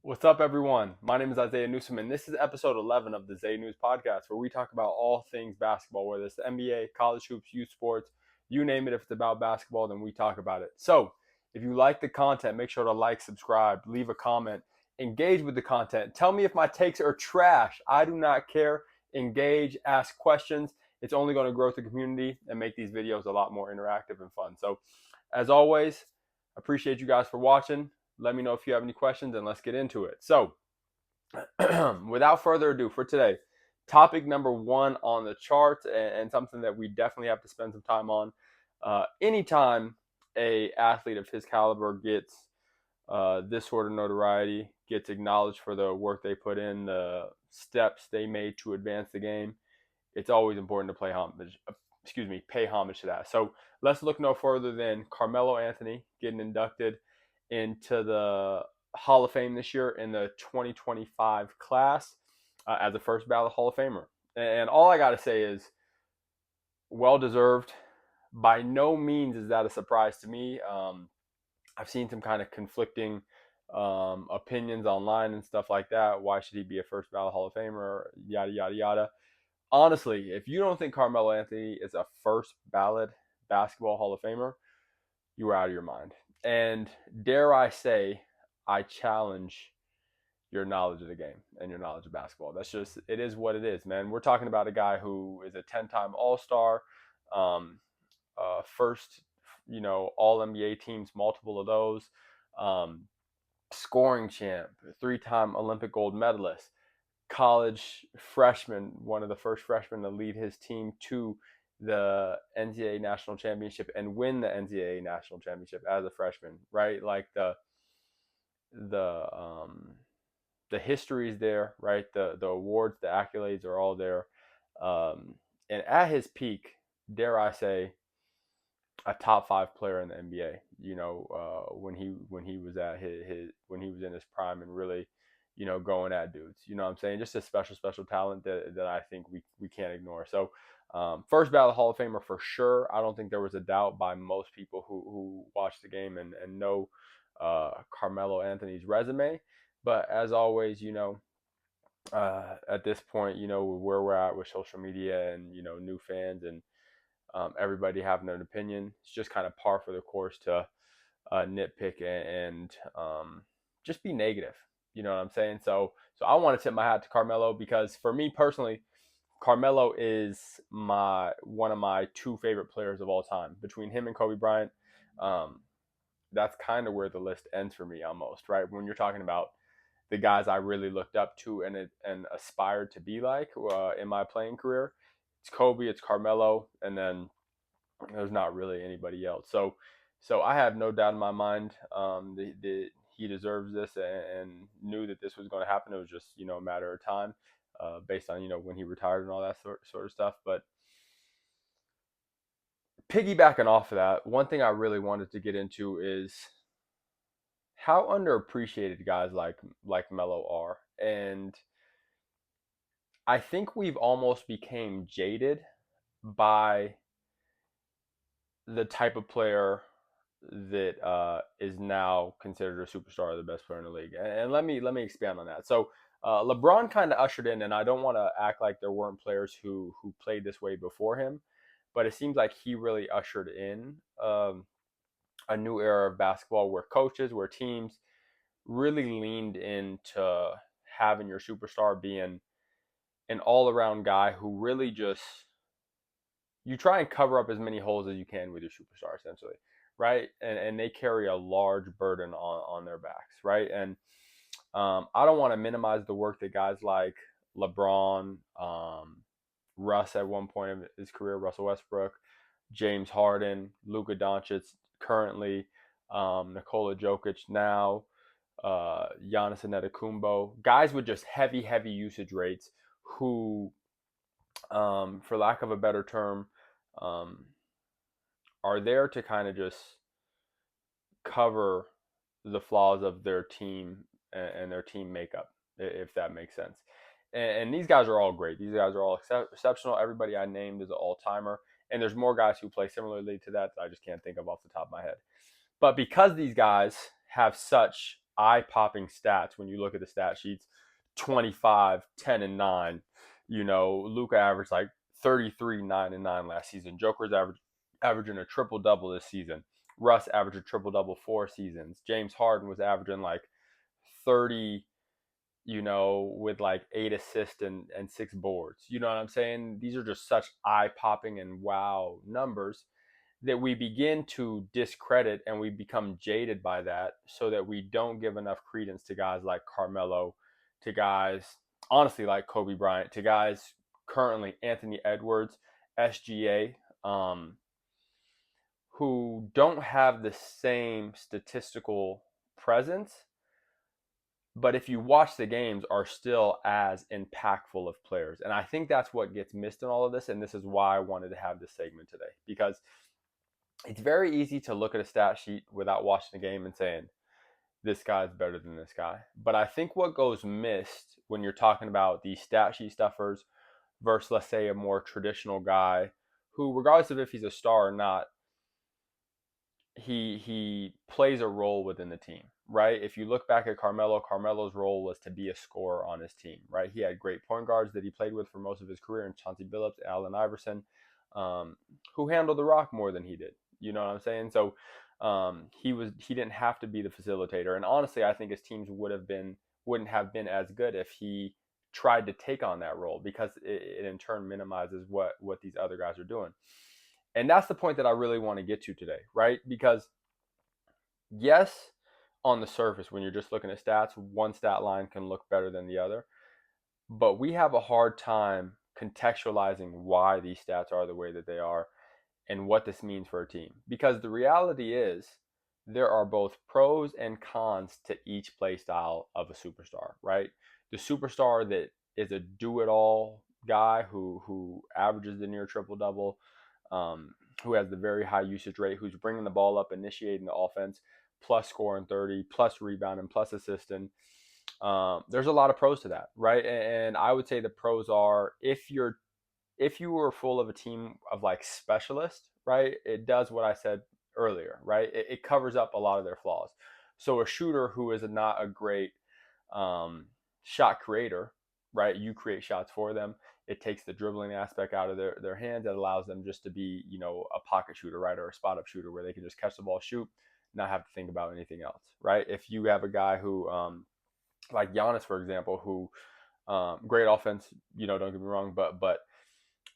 What's up, everyone? My name is ZayNews, and this is episode 11 of the ZayNews Podcast, where we talk about all things basketball, whether it's the NBA, college hoops, youth sports, you name it. If it's about basketball, then we talk about it. So, if you like the content, make sure to like, subscribe, leave a comment, engage with the content. Tell me if my takes are trash. I do not care. Engage, ask questions. It's only going to grow the community and make these videos a lot more interactive and fun. So, as always, appreciate you guys for watching. Let me know if you have any questions, and let's get into it. So, without further ado, for today, topic number one on the charts, and something that we definitely have to spend some time on. Anytime a athlete of his caliber gets this sort of notoriety, gets acknowledged for the work they put in, the steps they made to advance the game, it's always important to pay homage to that. So let's look no further than Carmelo Anthony getting inducted into the Hall of Fame this year in the 2025 class as a first ballot Hall of Famer. And all I got to say is well deserved. By no means is that a surprise to me. I've seen some kind of conflicting opinions online and stuff like that. Why should he be a first ballot Hall of Famer? Yada, yada, yada. Honestly, if you don't think Carmelo Anthony is a first ballot basketball Hall of Famer, you are out of your mind. And dare I say, I challenge your knowledge of the game and your knowledge of basketball. It is what it is, man. We're talking about a guy who is a 10-time All-Star, first, All-NBA teams, multiple of those, scoring champ, 3-time Olympic gold medalist, college freshman, one of the first freshmen to lead his team to the NCAA national championship and win the NCAA national championship as a freshman, right? Like the history is there, right? The awards, the accolades are all there. And at his peak, dare I say, a top 5 player in the NBA. When he was at when he was in his prime and really, going at dudes. You know what I'm saying? Just a special talent that I think we can't ignore. So, first ballot Hall of Famer for sure. I don't think there was a doubt by most people who watched the game and know Carmelo Anthony's resume. But as always, at this point, where we're at with social media and, new fans and everybody having an opinion, it's just kind of par for the course to nitpick and just be negative. You know what I'm saying? So I want to tip my hat to Carmelo because for me personally, Carmelo is one of my 2 favorite players of all time. Between him and Kobe Bryant, that's kind of where the list ends for me almost, right? When you're talking about the guys I really looked up to and aspired to be like in my playing career, it's Kobe, it's Carmelo, and then there's not really anybody else. So I have no doubt in my mind he deserves this and knew that this was going to happen. It was just, a matter of time based on, when he retired and all that sort of stuff. But piggybacking off of that, one thing I really wanted to get into is how underappreciated guys like Melo are. And I think we've almost became jaded by the type of player that is now considered a superstar, the best player in the league. And let me expand on that. So LeBron kind of ushered in, and I don't want to act like there weren't players who played this way before him, but it seems like he really ushered in a new era of basketball where coaches, where teams really leaned into having your superstar being an all-around guy who really just, you try and cover up as many holes as you can with your superstar, essentially, right? And they carry a large burden on their backs, right? And I don't want to minimize the work that guys like LeBron, Russ at one point of his career, Russell Westbrook, James Harden, Luka Doncic currently, Nikola Jokic now, Giannis Antetokounmpo, guys with just heavy usage rates who, for lack of a better term, are there to kind of just cover the flaws of their team and their team makeup, if that makes sense. And these guys are all great. These guys are all exceptional. Everybody I named is an all-timer. And there's more guys who play similarly to that I just can't think of off the top of my head. But because these guys have such eye-popping stats when you look at the stat sheets. 25, 10, and 9. Luka averaged like 33, 9, and 9 last season. Joker's averaging a triple-double this season. Russ averaged a triple-double 4 seasons. James Harden was averaging like 30, with like 8 assists and 6 boards. You know what I'm saying? These are just such eye-popping and wow numbers that we begin to discredit, and we become jaded by that, so that we don't give enough credence to guys like Carmelo, to guys, honestly, like Kobe Bryant, to guys currently Anthony Edwards, SGA, who don't have the same statistical presence, but if you watch the games, are still as impactful of players. And I think that's what gets missed in all of this, and this is why I wanted to have this segment today, because it's very easy to look at a stat sheet without watching the game and saying, this guy's better than this guy. But I think what goes missed when you're talking about these stat sheet stuffers versus, let's say, a more traditional guy who, regardless of if he's a star or not, he plays a role within the team, right? If you look back at Carmelo's role was to be a scorer on his team, right? He had great point guards that he played with for most of his career, in Chauncey Billups, Allen Iverson, who handled the rock more than he did. You know what I'm saying? So he didn't have to be the facilitator. And honestly, I think his teams wouldn't have been as good if he tried to take on that role, because it in turn minimizes what these other guys are doing. And that's the point that I really want to get to today, right? Because yes, on the surface, when you're just looking at stats, one stat line can look better than the other. But we have a hard time contextualizing why these stats are the way that they are and what this means for a team. Because the reality is, there are both pros and cons to each play style of a superstar, right? The superstar that is a do-it-all guy who averages the near triple-double, who has the very high usage rate, who's bringing the ball up, initiating the offense, plus scoring 30, plus rebounding, plus assisting. There's a lot of pros to that, right? And I would say the pros are, if you were full of a team of like specialists, right, it does what I said earlier, right? It covers up a lot of their flaws. So a shooter who is not a great shot creator, right? You create shots for them. It takes the dribbling aspect out of their hands. It allows them just to be, a pocket shooter, right? Or a spot up shooter where they can just catch the ball, shoot, not have to think about anything else, right? If you have a guy who, like Giannis, for example, who great offense, don't get me wrong, but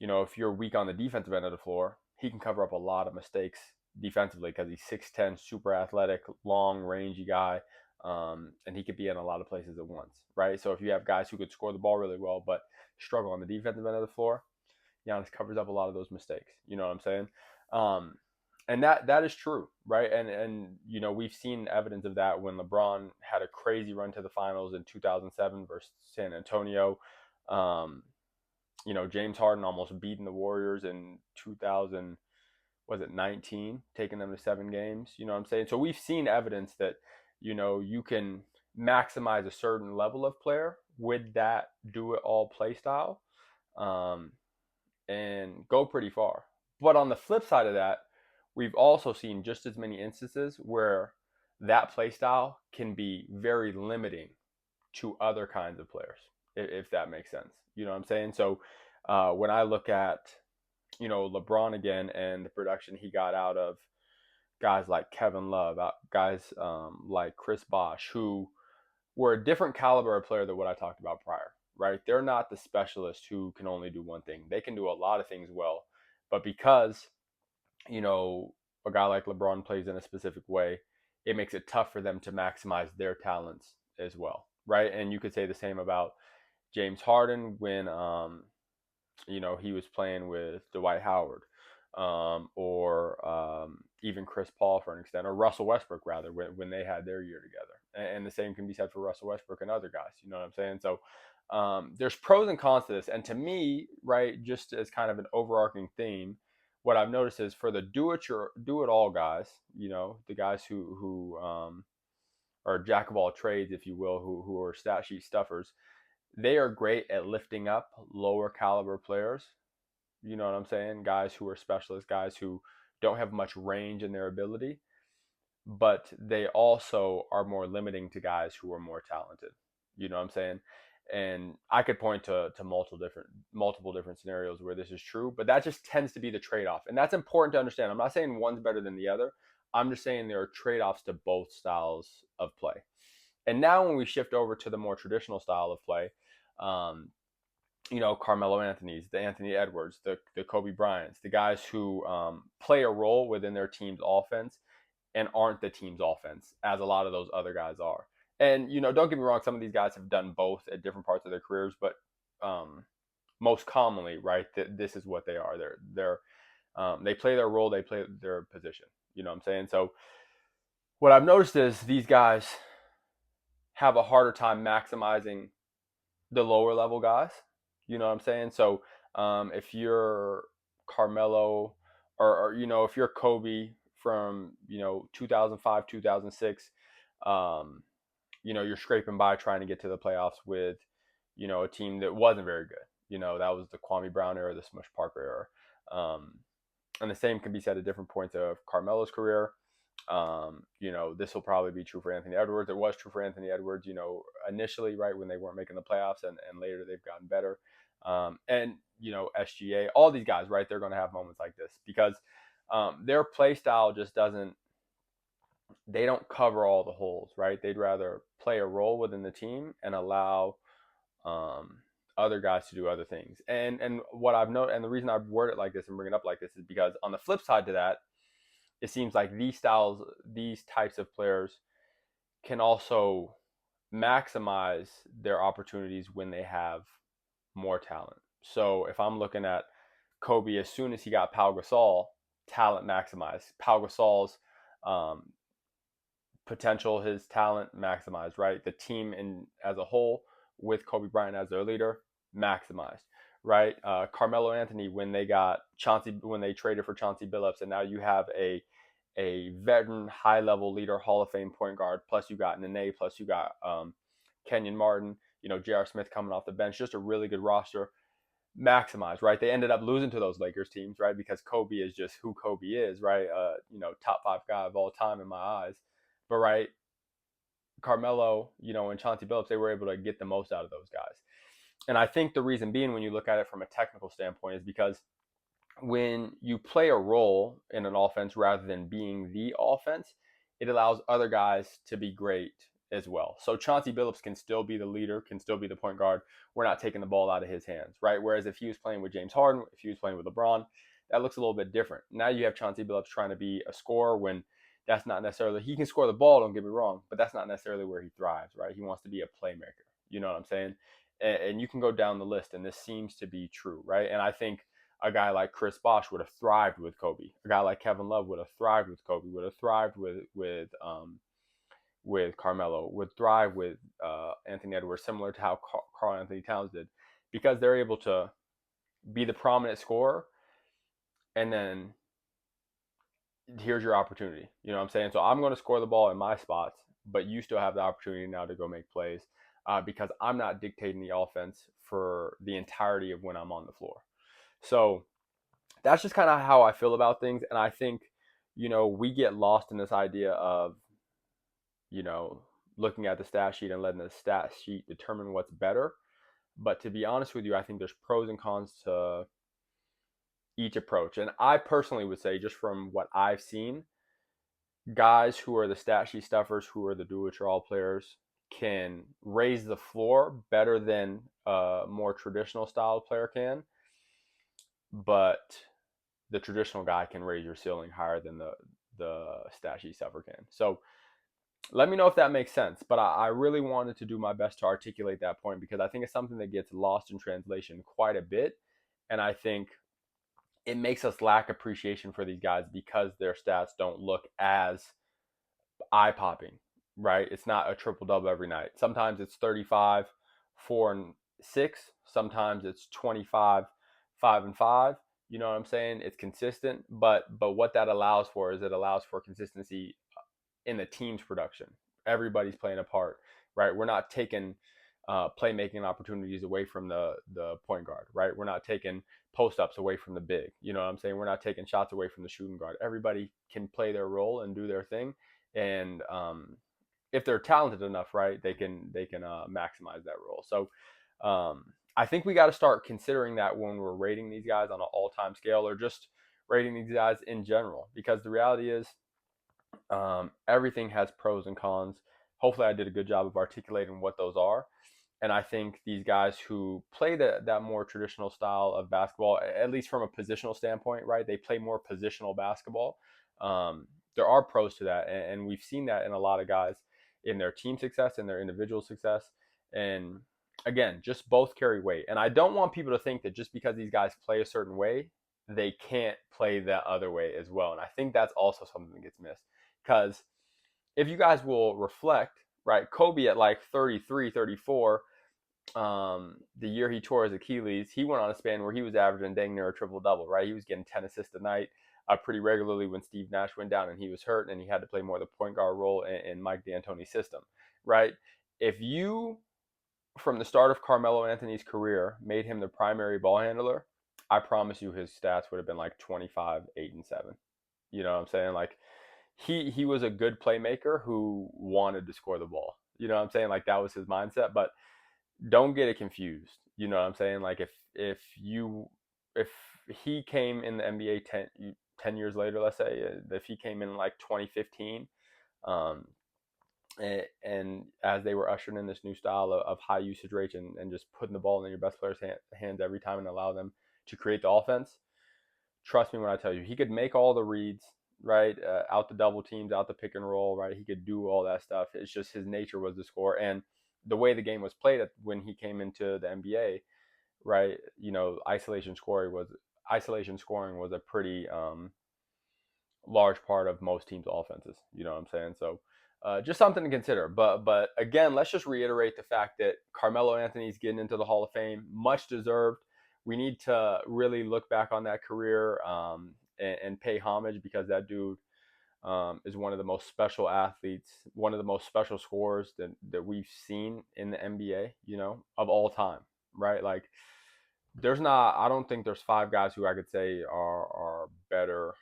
if you're weak on the defensive end of the floor, he can cover up a lot of mistakes defensively, because he's 6'10", super athletic, long, rangy guy, and he could be in a lot of places at once, right? So if you have guys who could score the ball really well but struggle on the defensive end of the floor, Giannis covers up a lot of those mistakes. You know what I'm saying? And that is true, right? And we've seen evidence of that when LeBron had a crazy run to the finals in 2007 versus San Antonio. James Harden almost beating the Warriors in 2019, taking them to 7 games. You know what I'm saying? So we've seen evidence that, you can maximize a certain level of player with that do-it-all play style, and go pretty far. But on the flip side of that, we've also seen just as many instances where that play style can be very limiting to other kinds of players, if that makes sense. You know what I'm saying? So when I look at, LeBron again, and the production he got out of guys like Kevin Love, guys like Chris Bosh, who were a different caliber of player than what I talked about prior, right? They're not the specialist who can only do one thing. They can do a lot of things well, but because, a guy like LeBron plays in a specific way, it makes it tough for them to maximize their talents as well, right? And you could say the same about James Harden when, he was playing with Dwight Howard, or even Chris Paul for an extent, or Russell Westbrook rather, when they had their year together. And the same can be said for Russell Westbrook and other guys. You know what I'm saying? So there's pros and cons to this. And to me, right, just as kind of an overarching theme, what I've noticed is for the do-it-all guys, the guys who are jack of all trades, if you will, who are stat sheet stuffers, they are great at lifting up lower caliber players. You know what I'm saying? Guys who are specialists, guys who don't have much range in their ability. but they also are more limiting to guys who are more talented. You know what I'm saying? And I could point to multiple different scenarios where this is true, but that just tends to be the trade-off. And that's important to understand. I'm not saying one's better than the other. I'm just saying there are trade-offs to both styles of play. And now when we shift over to the more traditional style of play, um, Carmelo Anthony's, the Anthony Edwards, the Kobe Bryant's, the guys who play a role within their team's offense and aren't the team's offense, as a lot of those other guys are. And, don't get me wrong, some of these guys have done both at different parts of their careers, but most commonly, right, this is what they are. They play their role, they play their position. You know what I'm saying? So what I've noticed is these guys have a harder time maximizing the lower level guys. You know what I'm saying? So if you're Carmelo or if you're Kobe from 2005 2006, you're scraping by trying to get to the playoffs with a team that wasn't very good. That was the Kwame Brown era, the Smush Parker era. And the same can be said at different points of Carmelo's career. This will probably be true for Anthony Edwards. It was true for Anthony Edwards, initially, right, when they weren't making the playoffs, and later they've gotten better. And SGA, all these guys, right, they're going to have moments like this because their play style just they don't cover all the holes, right? They'd rather play a role within the team and allow other guys to do other things. And what I've noticed, and the reason I've worded it like this and bring it up like this is because on the flip side to that, it seems like these types of players can also maximize their opportunities when they have more talent. So if I'm looking at Kobe, as soon as he got Pau Gasol, talent maximized. Pau Gasol's potential, his talent maximized, right? The team as a whole with Kobe Bryant as their leader maximized, right? Carmelo Anthony, when they traded for Chauncey Billups, and now you have a veteran, high-level leader, Hall of Fame point guard. Plus, you got Nene. Plus, you got Kenyon Martin. J.R. Smith coming off the bench. Just a really good roster. Maximized, right? They ended up losing to those Lakers teams, right? Because Kobe is just who Kobe is, right? Top 5 guy of all time in my eyes. But right, Carmelo, and Chauncey Billups, they were able to get the most out of those guys. And I think the reason being, when you look at it from a technical standpoint, is because when you play a role in an offense rather than being the offense, it allows other guys to be great as well. So Chauncey Billups can still be the leader, can still be the point guard. We're not taking the ball out of his hands, right? Whereas if he was playing with James Harden, if he was playing with LeBron, that looks a little bit different. Now you have Chauncey Billups trying to be a scorer when that's not necessarily, he can score the ball, don't get me wrong, but that's not necessarily where he thrives, right? He wants to be a playmaker. You know what I'm saying? And you can go down the list, and this seems to be true, right? And I think a guy like Chris Bosh would have thrived with Kobe. A guy like Kevin Love would have thrived with Kobe. Would have thrived with Carmelo. Would thrive with Anthony Edwards, similar to how Karl Anthony Towns did, because they're able to be the prominent scorer, and then here's your opportunity. You know what I'm saying? So I'm going to score the ball in my spots, but you still have the opportunity now to go make plays because I'm not dictating the offense for the entirety of when I'm on the floor. So that's just kind of how I feel about things. And I think, we get lost in this idea of, looking at the stat sheet and letting the stat sheet determine what's better. But to be honest with you, I think there's pros and cons to each approach. And I personally would say, just from what I've seen, guys who are the stat sheet stuffers, who are the do-it-all players, can raise the floor better than a more traditional style player can. But the traditional guy can raise your ceiling higher than the stat sheet stuffer can. So let me know if that makes sense. But I really wanted to do my best to articulate that point because I think it's something that gets lost in translation quite a bit. And I think it makes us lack appreciation for these guys because their stats don't look as eye-popping, right? It's not a triple-double every night. Sometimes it's 35, 4 and 6. Sometimes it's 25, 5 and 5. You know what I'm saying? It's consistent, but what that allows for is it allows for consistency in the team's production. Everybody's playing a part, right? We're not taking playmaking opportunities away from the point guard, right? We're not taking post-ups away from the big. You know what I'm saying? We're not taking shots away from the shooting guard. Everybody can play their role and do their thing, and if they're talented enough, right, they can maximize that role. So I think we got to start considering that when we're rating these guys on an all-time scale, or just rating these guys in general, because the reality is everything has pros and cons. Hopefully, I did a good job of articulating what those are. And I think these guys who play that more traditional style of basketball, at least from a positional standpoint, right? They play more positional basketball. There are pros to that. And we've seen that in a lot of guys in their team success and their individual success. And again, just both carry weight. And I don't want people to think that just because these guys play a certain way, they can't play that other way as well. And I think that's also something that gets missed. Because if you guys will reflect, right, Kobe at like 33, 34, the year he tore his Achilles, he went on a span where he was averaging dang near a triple double, right? He was getting 10 assists a night pretty regularly when Steve Nash went down and he was hurt and he had to play more of the point guard role in Mike D'Antoni's system, right? If you, from the start of Carmelo Anthony's career, made him the primary ball handler, I promise you his stats would have been like 25, 8, and 7. You know what I'm saying? Like, he was a good playmaker who wanted to score the ball. You know what I'm saying? Like, that was his mindset. But don't get it confused. You know what I'm saying? Like, if he came in the NBA 10 years later, let's say, if he came in like 2015, um, and as they were ushering in this new style of high usage rates and just putting the ball in your best player's hands every time and allow them to create the offense, trust me when I tell you, he could make all the reads, right? Out the double teams, out the pick and roll, right? He could do all that stuff. It's just his nature was to score. And the way the game was played when he came into the NBA, right? You know, isolation scoring was a pretty large part of most teams' offenses. You know what I'm saying? So just something to consider. But again, let's just reiterate the fact that Carmelo Anthony's getting into the Hall of Fame, much deserved. We need to really look back on that career and pay homage, because that dude is one of the most special athletes, one of the most special scorers that we've seen in the NBA, you know, of all time, right? Like, I don't think there's 5 guys who I could say are better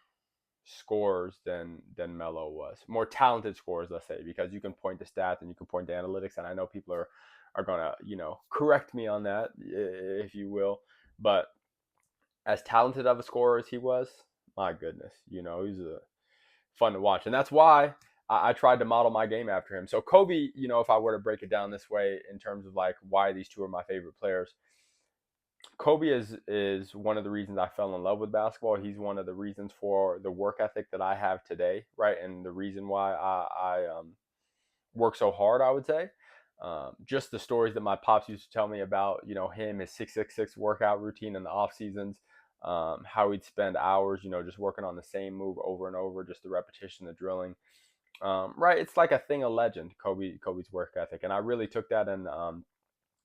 scorers than Melo was. More talented scorers, let's say, because you can point to stats and you can point to analytics, and I know people are gonna, you know, correct me on that, if you will. But as talented of a scorer as he was, my goodness, you know, he's fun to watch. And that's why I tried to model my game after him. So Kobe, you know, if I were to break it down this way in terms of like why these two are my favorite players, Kobe is one of the reasons I fell in love with basketball. He's one of the reasons for the work ethic that I have today, right? And the reason why I work so hard, I would say. Just the stories that my pops used to tell me about, you know, him, his 666 workout routine in the off seasons, how he'd spend hours, you know, just working on the same move over and over, just the repetition, the drilling. Right, it's like a thing of legend, Kobe's work ethic, and I really took that and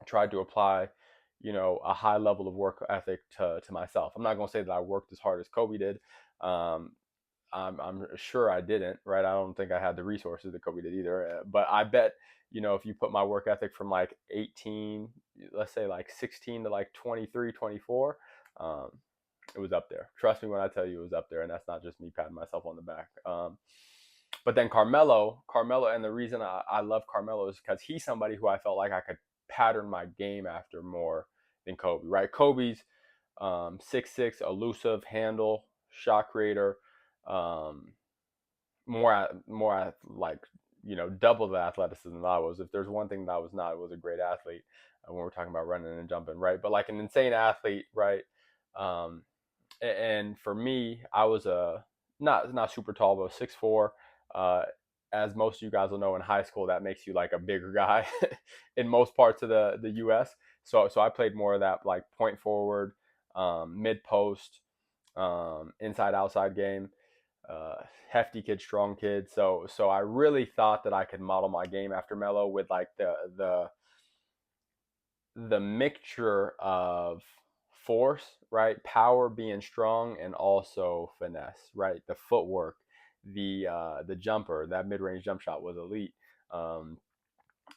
tried to apply, you know, a high level of work ethic to myself. I'm not gonna say that I worked as hard as Kobe did. Um, I'm sure I didn't, right? I don't think I had the resources that Kobe did either. But I bet, you know, if you put my work ethic from like 18, let's say like 16 to like 23, 24, um, it was up there. Trust me when I tell you it was up there, and that's not just me patting myself on the back. But then Carmelo, and the reason I love Carmelo is because he's somebody who I felt like I could pattern my game after more than Kobe, right? Kobe's 6'6", elusive, handle, shot creator, um, more like, you know, double the athleticism that I was. If there's one thing that I was not, it was a great athlete when we're talking about running and jumping, right? But like an insane athlete, right? Um, and for me, I was not super tall, but 6'4". Uh, as most of you guys will know, in high school, that makes you like a bigger guy in most parts of the U.S. So I played more of that like point forward, mid post, inside outside game, hefty kid, strong kid. So I really thought that I could model my game after Melo with like the mixture of force, right? Power, being strong, and also finesse, right? The footwork, the jumper, that mid-range jump shot was elite.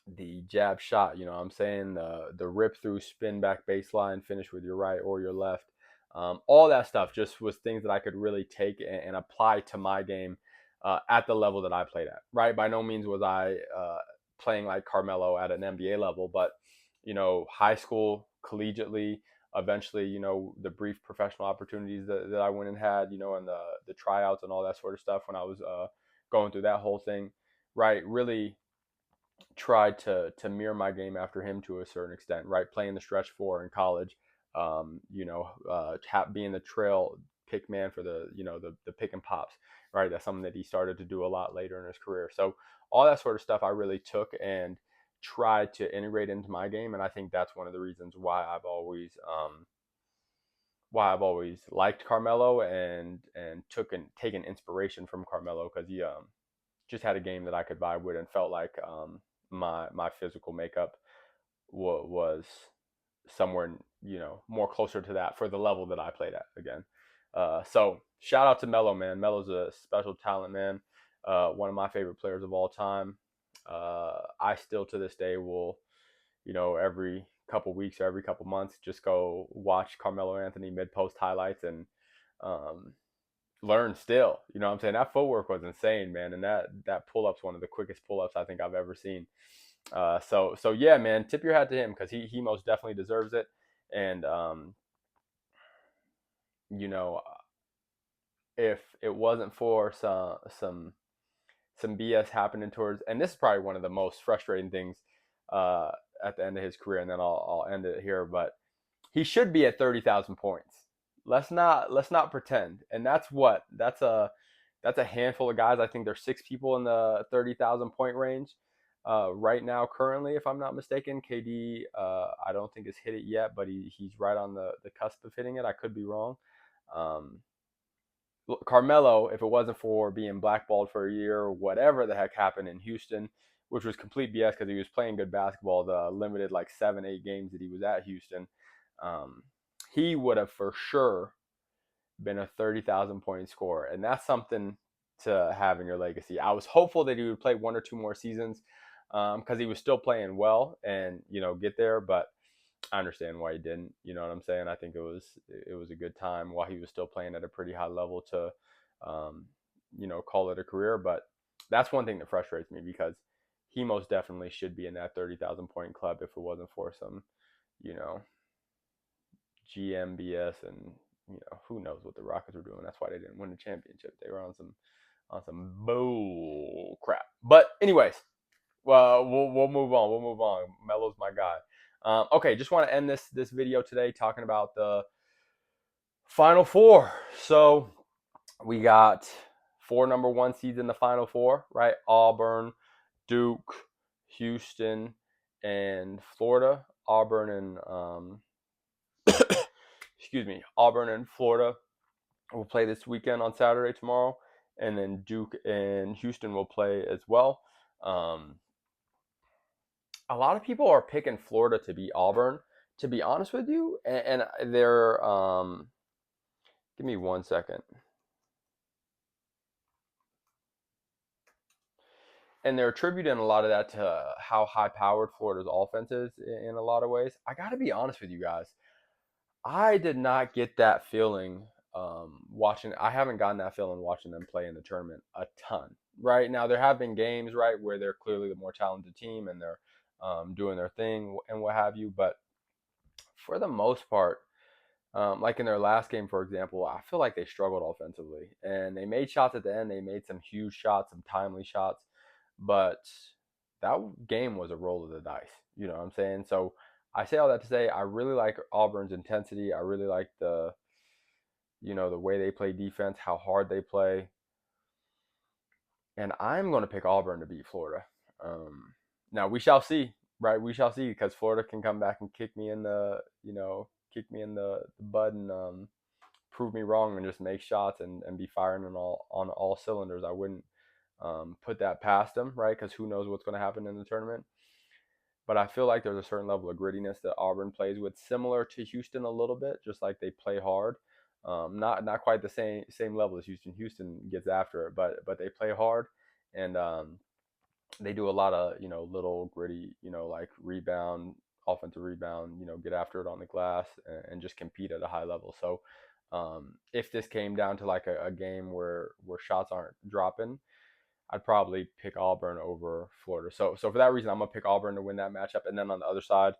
The jab shot, you know what I'm saying? The rip through, spin back baseline, finish with your right or your left. All that stuff just was things that I could really take and apply to my game at the level that I played at, right? By no means was I playing like Carmelo at an NBA level, but high school, collegiately, eventually, the brief professional opportunities that I went and had, and the tryouts and all that sort of stuff when I was going through that whole thing, right? Really tried to mirror my game after him to a certain extent, right? Playing the stretch four in college, being the trail pick man for the pick and pops, right? That's something that he started to do a lot later in his career. So all that sort of stuff I really took and tried to integrate into my game, and I think that's one of the reasons why I've always liked Carmelo and taken inspiration from Carmelo, because he just had a game that I could vibe with and felt like my physical makeup was somewhere more closer to that for the level that I played at again. So shout out to Melo, man. Melo's a special talent, man. One of my favorite players of all time. I still to this day will, every couple weeks or every couple months, just go watch Carmelo Anthony mid post highlights and um, learn still. You know what I'm saying? That footwork was insane, man. And that pull up's one of the quickest pull ups I think I've ever seen. So yeah, man, tip your hat to him, because he most definitely deserves it. And you know, if it wasn't for some BS happening towards, and this is probably one of the most frustrating things uh, at the end of his career, and then I'll end it here. But he should be at 30,000 points. Let's not pretend. And that's a handful of guys. I think there's 6 people in the 30,000 point range right now currently, if I'm not mistaken. KD, I don't think has hit it yet, but he's right on the cusp of hitting it. I could be wrong. Um, Carmelo, if it wasn't for being blackballed for a year or whatever the heck happened in Houston, which was complete BS because he was playing good basketball, the limited like 7-8 games that he was at Houston, um, he would have for sure been a 30,000 point scorer. And that's something to have in your legacy. I was hopeful that he would play 1 or 2 more seasons because he was still playing well and, get there. But I understand why he didn't. You know what I'm saying? I think it was a good time while he was still playing at a pretty high level to, um, call it a career. But that's one thing that frustrates me, because he most definitely should be in that 30,000 point club if it wasn't for some, you know, GMBS and who knows what the Rockets were doing. That's why they didn't win the championship. They were on some bull crap. But anyways, well, we'll move on. We'll move on. Melo's my guy. Okay, just want to end this video today talking about the Final Four. So we got 4 number 1 seeds in the Final Four, right? Auburn, Duke, Houston, and Florida. Auburn and Florida will play this weekend on Saturday, tomorrow, and then Duke and Houston will play as well. A lot of people are picking Florida to beat Auburn, to be honest with you, and they're give me 1 second. And they're attributing a lot of that to how high-powered Florida's offense is in a lot of ways. I got to be honest with you guys. I did not get that feeling watching. I haven't gotten that feeling watching them play in the tournament a ton. Right now, there have been games, right, where they're clearly the more talented team and they're doing their thing and what have you. But for the most part, like in their last game, for example, I feel like they struggled offensively, and they made shots at the end. They made some huge shots, some timely shots, but that game was a roll of the dice. You know what I'm saying? So I say all that to say I really like Auburn's intensity. I really like the way they play defense, how hard they play, and I'm going to pick Auburn to beat Florida. Now we shall see, right? We shall see, because Florida can come back and kick me in the butt and prove me wrong and just make shots and be firing on all cylinders. I wouldn't put that past them, right? Because who knows what's going to happen in the tournament. But I feel like there's a certain level of grittiness that Auburn plays with, similar to Houston a little bit, just like they play hard. Not quite the same level as Houston. Houston gets after it, but they play hard, and they do a lot of little gritty, like offensive rebound, get after it on the glass and just compete at a high level. So If this came down to like a game where shots aren't dropping, I'd probably pick Auburn over Florida. So for that reason, I'm gonna pick Auburn to win that matchup. And then on the other side,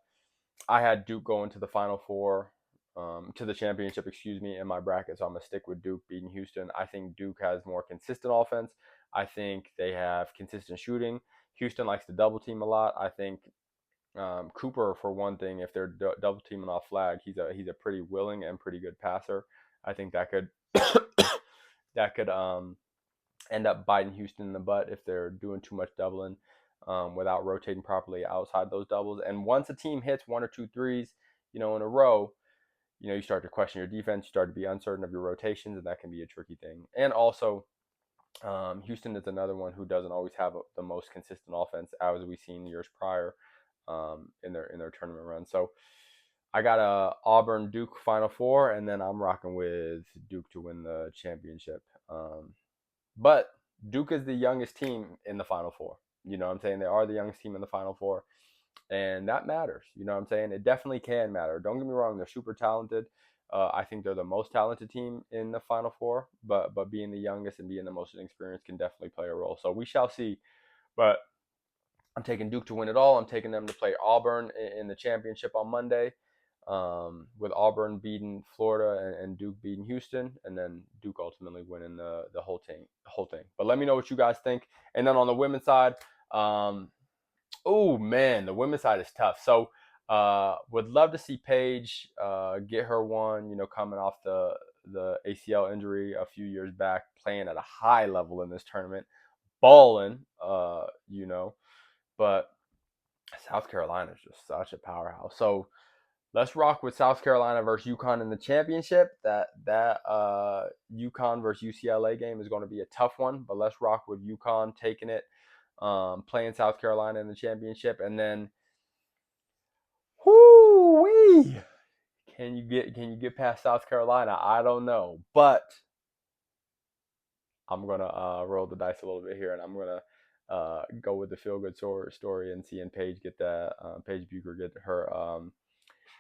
I had Duke going to the Final Four, to the championship, excuse me, in my bracket. So I'm gonna stick with Duke beating Houston. I think Duke has more consistent offense. I think they have consistent shooting. Houston likes to double team a lot. I think Cooper, for one thing, if they're double teaming off flag, he's a pretty willing and pretty good passer. I think that could that could end up biting Houston in the butt if they're doing too much doubling without rotating properly outside those doubles. And once a team hits one or two threes, in a row, you start to question your defense, you start to be uncertain of your rotations, and that can be a tricky thing. And also, Houston is another one who doesn't always have the most consistent offense, as we've seen years prior in their tournament run. So I got a Auburn Duke Final Four, and then I'm rocking with Duke to win the championship. But Duke is the youngest team in the Final Four. You know what I'm saying? They are the youngest team in the Final Four. And that matters. You know what I'm saying? It definitely can matter. Don't get me wrong, they're super talented. I think they're the most talented team in the Final Four, but being the youngest and being the most inexperienced can definitely play a role. So we shall see. But I'm taking Duke to win it all. I'm taking them to play Auburn in the championship on Monday, with Auburn beating Florida and Duke beating Houston, and then Duke ultimately winning the whole thing. But let me know what you guys think. And then on the women's side, oh man, the women's side is tough. So would love to see Paige get her one. Coming off the ACL injury a few years back, playing at a high level in this tournament, balling. But South Carolina is just such a powerhouse. So let's rock with South Carolina versus UConn in the championship. That UConn versus UCLA game is going to be a tough one, but let's rock with UConn taking it, playing South Carolina in the championship, and then, whoo-wee, can you get past South Carolina? I don't know, but I'm gonna roll the dice a little bit here, and I'm gonna go with the feel good story and seeing Paige get that Paige Bucher get her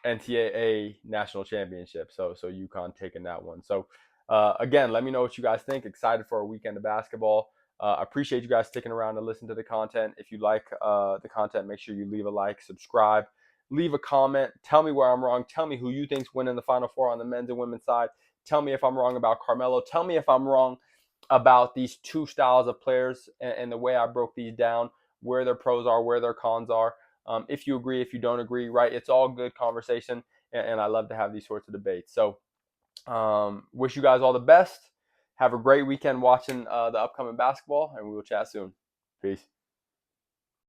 NCAA national championship. So UConn taking that one. So again, let me know what you guys think. Excited for a weekend of basketball. Appreciate you guys sticking around to listen to the content. If you like the content, make sure you leave a like, subscribe, leave a comment. Tell me where I'm wrong. Tell me who you think's winning the Final Four on the men's and women's side. Tell me if I'm wrong about Carmelo. Tell me if I'm wrong about these two styles of players and the way I broke these down, where their pros are, where their cons are. If you agree, if you don't agree, right? It's all good conversation, and I love to have these sorts of debates. So wish you guys all the best. Have a great weekend watching the upcoming basketball, and we will chat soon. Peace.